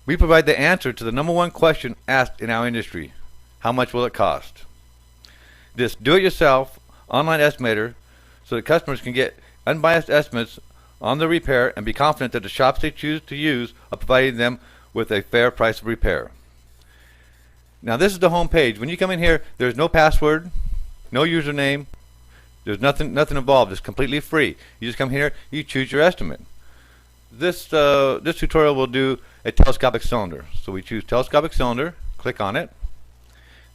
We provide the answer to the #1 question asked in our industry: how much will it cost? This do-it-yourself online estimator so that customers can get unbiased estimates on the repair and be confident that the shops they choose to use are providing them with a fair price of repair. Now this is the home page. When you come in here, there's no password, no username, there's nothing involved. It's completely free. You just come here, you choose your estimate. This tutorial will do a telescopic cylinder. So we choose telescopic cylinder, click on it.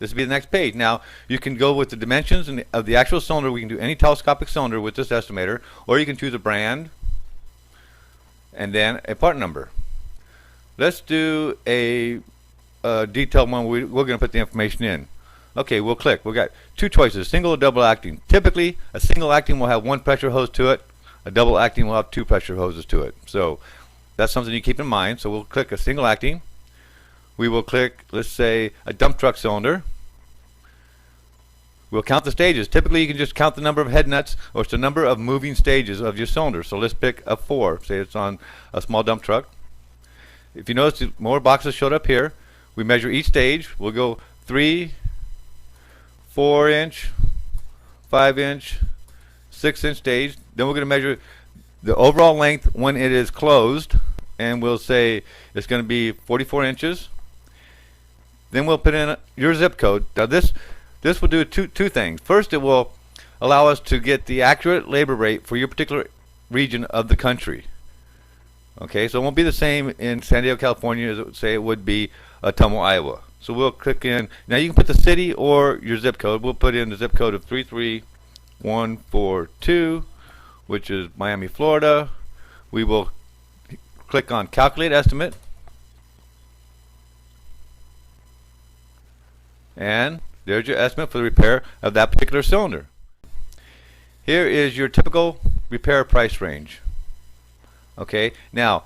This will be the next page. Now you can go with the dimensions of the actual cylinder. We can do any telescopic cylinder with this estimator, or you can choose a brand and then a part number. Let's do a detailed one. We're going to put the information in. Okay, we'll click. We've got two choices, single or double acting. Typically, a single acting will have one pressure hose to it. A double acting will have two pressure hoses to it. So that's something you keep in mind. So we'll click a single acting. We will click, let's say, a dump truck cylinder. We'll count the stages. Typically, you can just count the number of head nuts, or it's the number of moving stages of your cylinder. So let's pick a 4. Say it's on a small dump truck. If you notice, more boxes showed up here. We measure each stage. We'll go 3, 4-inch, 5-inch, 6-inch stage. Then we're going to measure the overall length when it is closed, and we'll say it's going to be 44 inches. Then we'll put in your zip code. Now this will do two things. First, it will allow us to get the accurate labor rate for your particular region of the country. Okay, so it won't be the same in San Diego, California, as say it would be Tumble, Iowa. So we'll click in. Now you can put the city or your zip code. We'll put in the zip code of 33142, which is Miami, Florida. We will click on Calculate Estimate. And there's your estimate for the repair of that particular cylinder. Here is your typical repair price range. Okay, now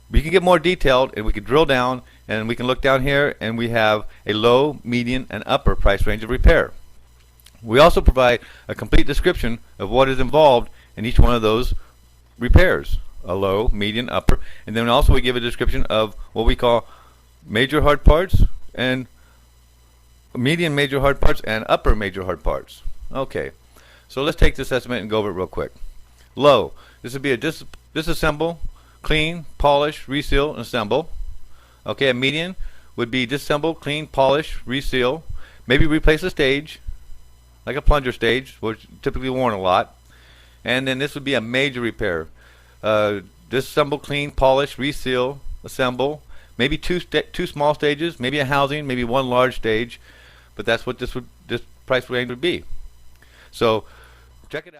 we can get more detailed and we can drill down and we can look down here and we have a low, median, and upper price range of repair. We also provide a complete description of what is involved in each one of those repairs. A low, median, upper, and then also we give a description of what we call major hard parts and median major hard parts and upper major hard parts. Okay, so let's take this estimate and go over it real quick. Low, this would be a disassemble, clean, polish, reseal, and assemble. Okay, a median would be disassemble, clean, polish, reseal, maybe replace a stage, like a plunger stage, which is typically worn a lot. And then this would be a major repair. Disassemble, clean, polish, reseal, assemble, maybe two small stages, maybe a housing, maybe one large stage, but that's what this price range would be. So check it out.